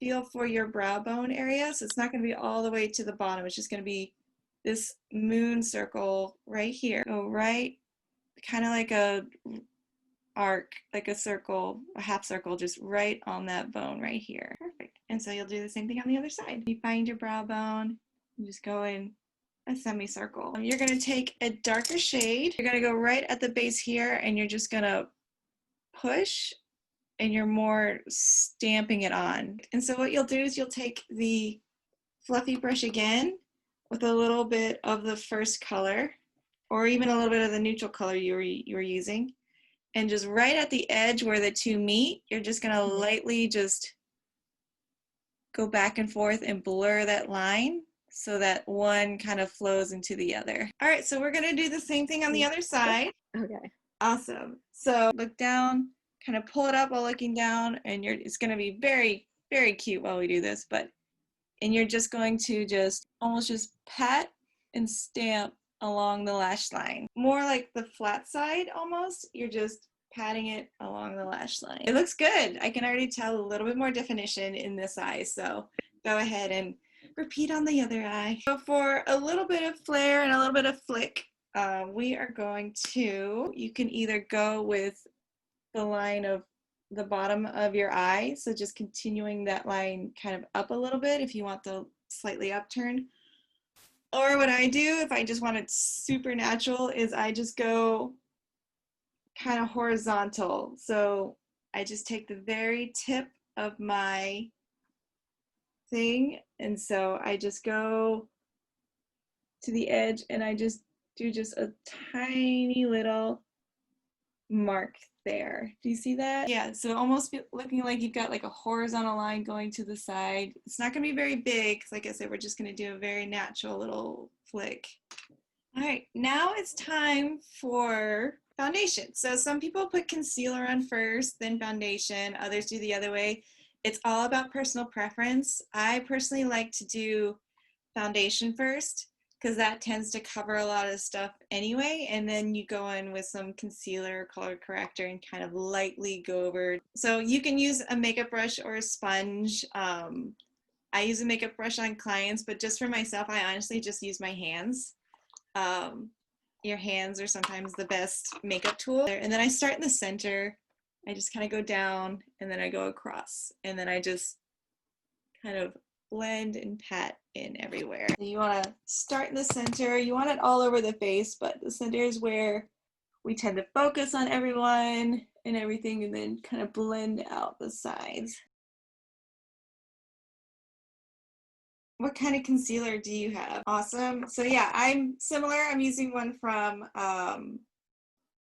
feel for your brow bone area. So it's not going to be all the way to the bottom. It's just going to be this moon circle right here. Go right, kind of like a arc, like a circle, a half circle, just right on that bone right here. Perfect. And so you'll do the same thing on the other side. You find your brow bone, and just go in a semicircle. You're going to take a darker shade. You're going to go right at the base here, and you're just going to push, and you're more stamping it on. And so what you'll do is you'll take the fluffy brush again with a little bit of the first color, or even a little bit of the neutral color you were using, and just right at the edge where the two meet, you're just going to lightly just go back and forth and blur that line so that one kind of flows into the other. All right, so we're going to do the same thing on the other side. Okay. Awesome. So look down, kind of pull it up while looking down, and it's going to be very, very cute while we do this, and you're just going to almost just pat and stamp along the lash line. More like the flat side almost. You're just patting it along the lash line. It looks good. I can already tell a little bit more definition in this eye, so go ahead and repeat on the other eye. So for a little bit of flare and a little bit of flick, we are going to, you can either go with the line of the bottom of your eye, so just continuing that line kind of up a little bit if you want the slightly upturn. Or what I do if I just want it super natural is I just go kind of horizontal. So I just take the very tip of my thing, and so I just go to the edge and I just do just a tiny little mark there. Do you see that? Yeah, so almost looking like you've got like a horizontal line going to the side. It's not going to be very big because, like I said, we're just going to do a very natural little flick. All right, now it's time for foundation. So some people put concealer on first, then foundation. Others do the other way. It's all about personal preference. I personally like to do foundation first, because that tends to cover a lot of stuff anyway, and then you go in with some concealer, color corrector, and kind of lightly go over. So you can use a makeup brush or a sponge. I use a makeup brush on clients, but just for myself, I honestly just use my hands. Your hands are sometimes the best makeup tool. And then I start in the center. I just kind of go down, and then I go across, and then I just kind of blend and pat in everywhere. You want to start in the center. You want it all over the face, but the center is where we tend to focus on everyone and everything, and then kind of blend out the sides. What kind of concealer do you have? Awesome. So yeah, I'm similar. I'm using one from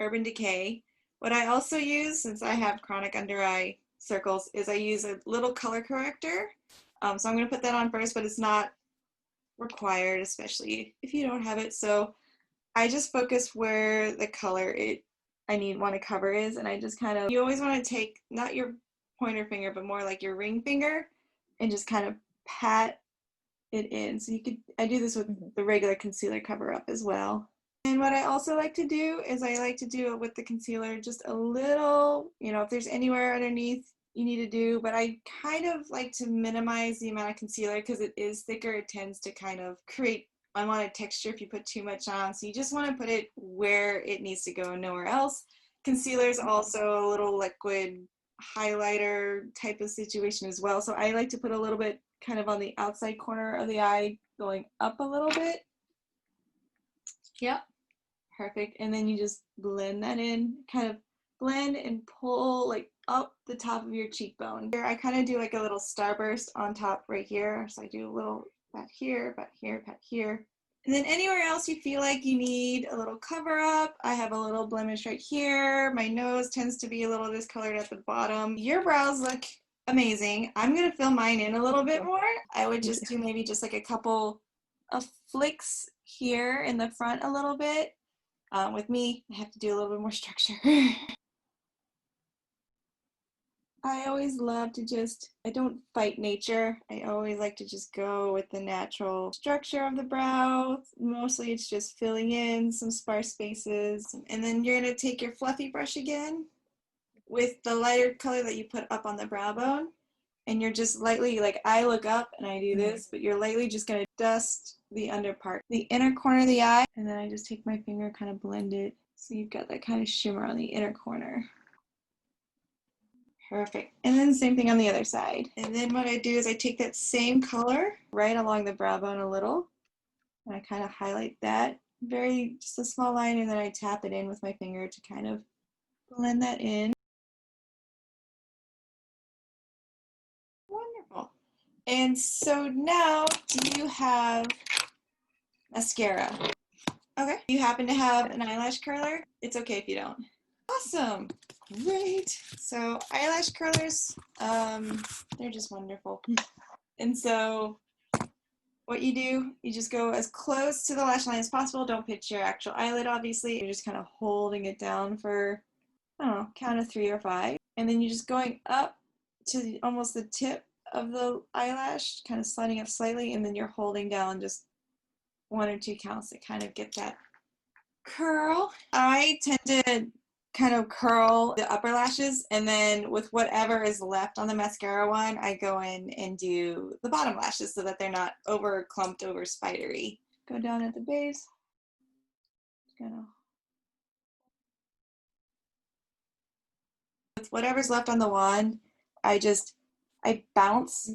Urban Decay. What I also use, since I have chronic under eye circles, is I use a little color corrector. So I'm going to put that on first, but it's not required, especially if you don't have it. So I just focus where the color I want to cover is, and I just kind of, you always want to take, not your pointer finger, but more like your ring finger, and just kind of pat it in. So I do this with the regular concealer cover up as well. And what I also like to do is I like to do it with the concealer just a little, if there's anywhere underneath you need to do, but I kind of like to minimize the amount of concealer because it is thicker. It tends to kind of create unwanted texture if you put too much on. So you just want to put it where it needs to go, nowhere else. Concealer is also a little liquid highlighter type of situation as well. So I like to put a little bit kind of on the outside corner of the eye, going up a little bit. Yep, perfect. And then you just blend that in, kind of blend and pull like up the top of your cheekbone. Here I kind of do like a little starburst on top right here. So I do a little pat here, pat here, pat here. And then anywhere else you feel like you need a little cover up, I have a little blemish right here. My nose tends to be a little discolored at the bottom. Your brows look amazing. I'm gonna fill mine in a little bit more. I would just do maybe just like a couple of flicks here in the front a little bit. With me, I have to do a little bit more structure. I always love to I don't fight nature. I always like to just go with the natural structure of the brow. Mostly it's just filling in some sparse spaces. And then you're gonna take your fluffy brush again with the lighter color that you put up on the brow bone. and you're just lightly, like I look up and I do this, but you're lightly just going to dust the under part, the inner corner of the eye, and then I just take my finger, kind of blend it so you've got that kind of shimmer on the inner corner. Perfect. And then same thing on the other side. And then what I do is I take that same color right along the brow bone a little, and I kind of highlight that, just a small line, and then I tap it in with my finger to kind of blend that in. Wonderful. And so now, do you have mascara? Okay. Do you happen to have an eyelash curler? It's okay if you don't. Awesome. Great. So eyelash curlers, they're just wonderful. And so what you do, you just go as close to the lash line as possible. Don't pitch your actual eyelid, obviously. You're just kind of holding it down for, I don't know, count of 3 or 5. And then you're just going up to almost the tip of the eyelash, kind of sliding up slightly, and then you're holding down just 1 or 2 counts to kind of get that curl. I tend to kind of curl the upper lashes, and then with whatever is left on the mascara one, I go in and do the bottom lashes so that they're not over clumped, over spidery. Go down at the base. With whatever's left on the wand, I bounce,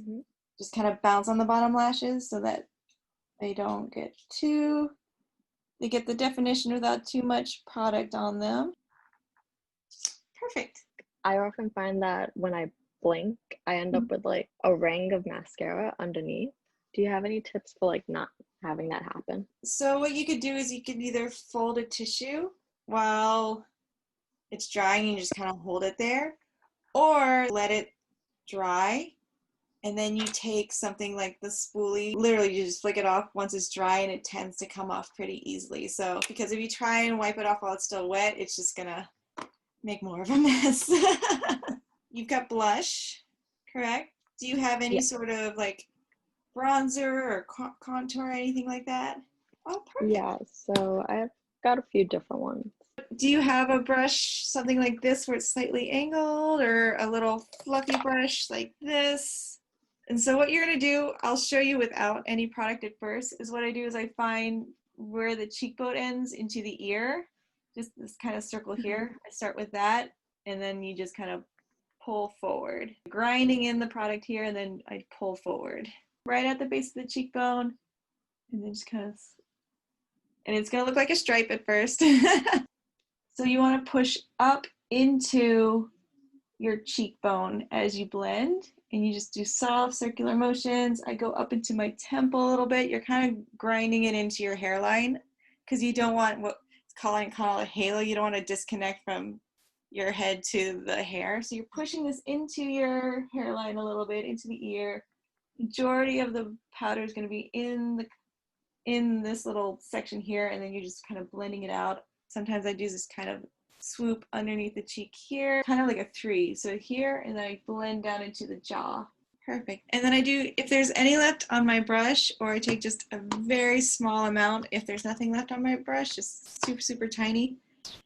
just kind of bounce on the bottom lashes so that they don't get they get the definition without too much product on them. Perfect. I often find that when I blink, I end up with like a ring of mascara underneath. Do you have any tips for like not having that happen? So what you could do is you could either fold a tissue while it's drying and you just kind of hold it there, or let it dry, and then you take something like the spoolie, literally you just flick it off once it's dry, and it tends to come off pretty easily. So because if you try and wipe it off while it's still wet, it's just gonna make more of a mess. You've got blush, correct? Do you have any sort of like bronzer or contour or anything like that? Oh, perfect. Yeah, so I've got a few different ones. Do you have a brush, something like this, where it's slightly angled, or a little fluffy brush like this? And so what you're going to do, I'll show you without any product at first, is what I do is I find where the cheekbone ends into the ear, just this kind of circle here. I start with that, and then you just kind of pull forward, grinding in the product here, and then I pull forward right at the base of the cheekbone, and then just kind of, and it's going to look like a stripe at first. So you want to push up into your cheekbone as you blend, and you just do soft circular motions. I go up into my temple a little bit. You're kind of grinding it into your hairline because you don't want what's called a halo. You don't want to disconnect from your head to the hair. So you're pushing this into your hairline a little bit, into the ear. Majority of the powder is going to be in this little section here, and then you're just kind of blending it out. Sometimes I do this kind of swoop underneath the cheek here, kind of like a 3. So here, and then I blend down into the jaw. Perfect. And then I do, if there's any left on my brush, or I take just a very small amount, if there's nothing left on my brush, just super, super tiny,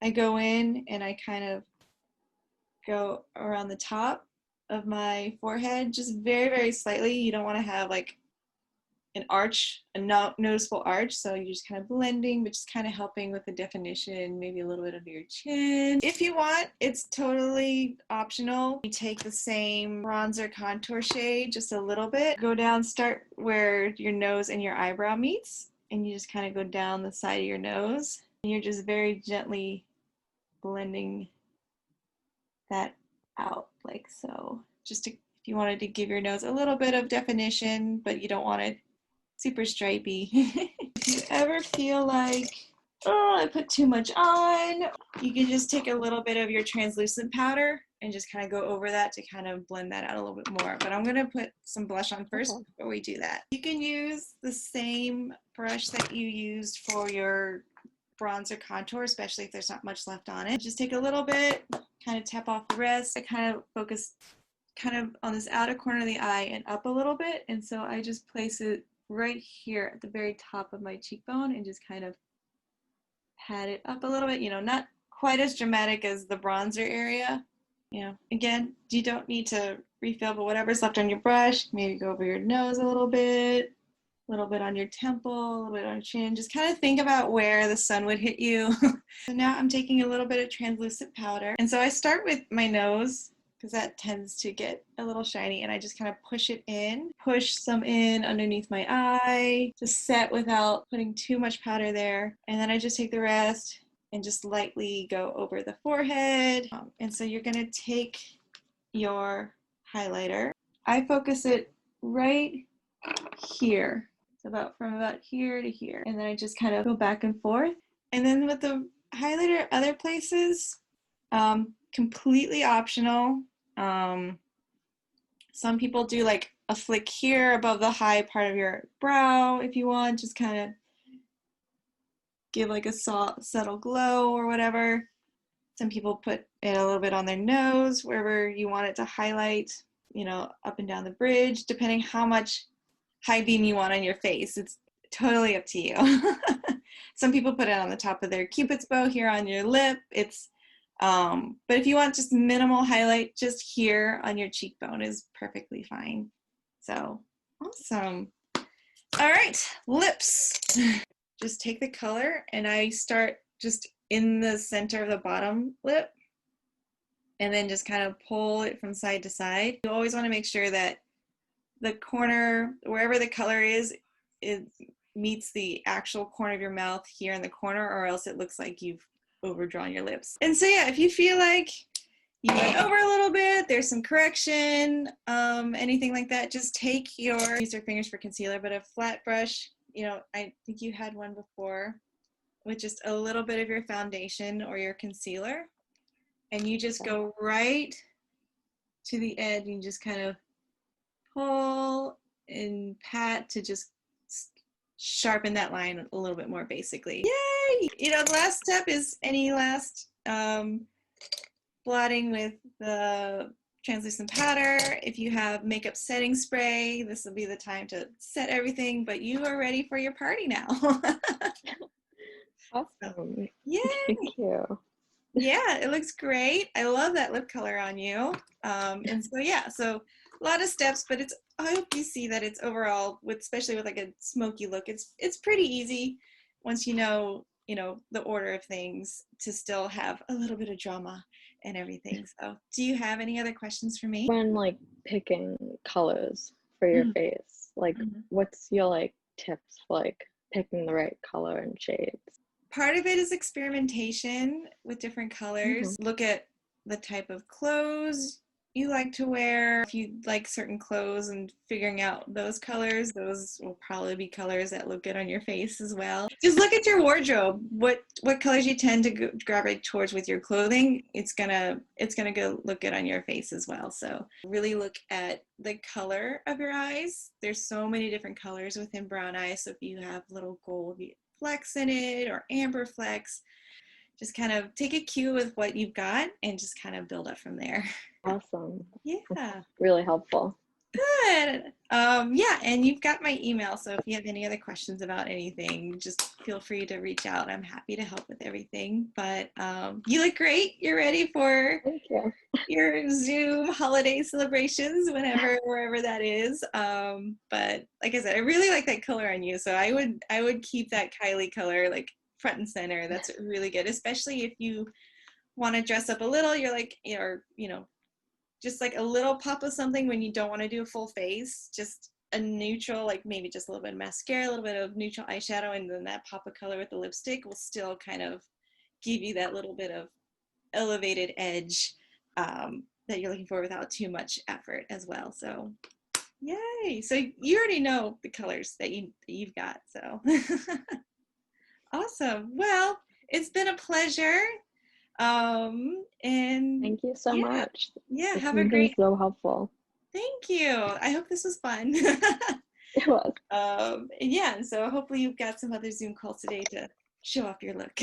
I go in and I kind of go around the top of my forehead, just very, very slightly. You don't want to have like an arch, a noticeable arch, so you're just kind of blending, but just kind of helping with the definition, maybe a little bit under your chin. If you want, it's totally optional. You take the same bronzer contour shade, just a little bit, go down, start where your nose and your eyebrow meets, and you just kind of go down the side of your nose, and you're just very gently blending that out like so. Just if you wanted to give your nose a little bit of definition, but you don't want it super stripey. If you ever feel like, oh, I put too much on, you can just take a little bit of your translucent powder and just kind of go over that to kind of blend that out a little bit more. But I'm going to put some blush on first before we do that. You can use the same brush that you used for your bronzer contour, especially if there's not much left on it. Just take a little bit, kind of tap off the rest. I kind of focus kind of on this outer corner of the eye and up a little bit, and so I just place it right here at the very top of my cheekbone and just kind of pat it up a little bit, you know, not quite as dramatic as the bronzer area, Again, you don't need to refill, but whatever's left on your brush, maybe go over your nose a little bit on your temple, a little bit on your chin. Just kind of think about where the sun would hit you. So now I'm taking a little bit of translucent powder. And so I start with my nose because that tends to get a little shiny, and I just kind of push some in underneath my eye, just set without putting too much powder there. And then I just take the rest and just lightly go over the forehead. And so you're gonna take your highlighter. I focus it right here. So from about here to here. And then I just kind of go back and forth. And then with the highlighter other places, completely optional. Some people do like a flick here above the high part of your brow if you want, just kind of give like a subtle glow or whatever. Some people put it a little bit on their nose, wherever you want it to highlight, up and down the bridge, depending how much high beam you want on your face. It's totally up to you. Some people put it on the top of their Cupid's bow here on your lip. But if you want just minimal highlight, just here on your cheekbone is perfectly fine. So awesome. All right, lips. Just take the color, and I start just in the center of the bottom lip, and then just kind of pull it from side to side. You always want to make sure that the corner, wherever the color is, it meets the actual corner of your mouth here in the corner, or else it looks like you've overdrawn your lips. And so yeah, if you feel like you went over a little bit, there's some correction, anything like that, just use your fingers for concealer, but a flat brush, I think you had one before, with just a little bit of your foundation or your concealer, and you just go right to the edge and just kind of pull and pat to just sharpen that line a little bit more, basically. Yay! The last step is any last blotting with the translucent powder. If you have makeup setting spray, this will be the time to set everything, but you are ready for your party now. Awesome. Yay! Thank you. Yeah, it looks great. I love that lip color on you. And so yeah, so a lot of steps, but I hope you see that it's overall, especially with like a smoky look, it's pretty easy once you know the order of things, to still have a little bit of drama and everything. So do you have any other questions for me? When like picking colors for your face, like what's your like tips for like picking the right color and shades? Part of it is experimentation with different colors. Look at the type of clothes you like to wear. If you like certain clothes, and figuring out those colors, those will probably be colors that look good on your face as well. Just look at your wardrobe. What colors you tend to gravitate towards with your clothing, it's gonna go look good on your face as well. So really look at the color of your eyes. There's so many different colors within brown eyes. So if you have little gold flecks in it or amber flecks, just kind of take a cue with what you've got and just kind of build up from there. Awesome. Yeah. That's really helpful. Good. Yeah, and you've got my email, so if you have any other questions about anything, just feel free to reach out. I'm happy to help with everything. But you look great. You're ready for Thank you. your Zoom holiday celebrations, wherever that is. But like I said, I really like that color on you, so I would keep that Kylie color like front and center. That's really good, especially if you want to dress up a little. You're like, just like a little pop of something when you don't want to do a full face, just a neutral, like maybe just a little bit of mascara, a little bit of neutral eyeshadow, and then that pop of color with the lipstick will still kind of give you that little bit of elevated edge that you're looking for without too much effort as well. So yay. So you already know the colors that you've got, so. Awesome. Well, it's been a pleasure. And thank you so much. Yeah, This have a has been great. so helpful. Thank you. I hope this was fun. It was. Yeah, and so hopefully you've got some other Zoom calls today to show off your look.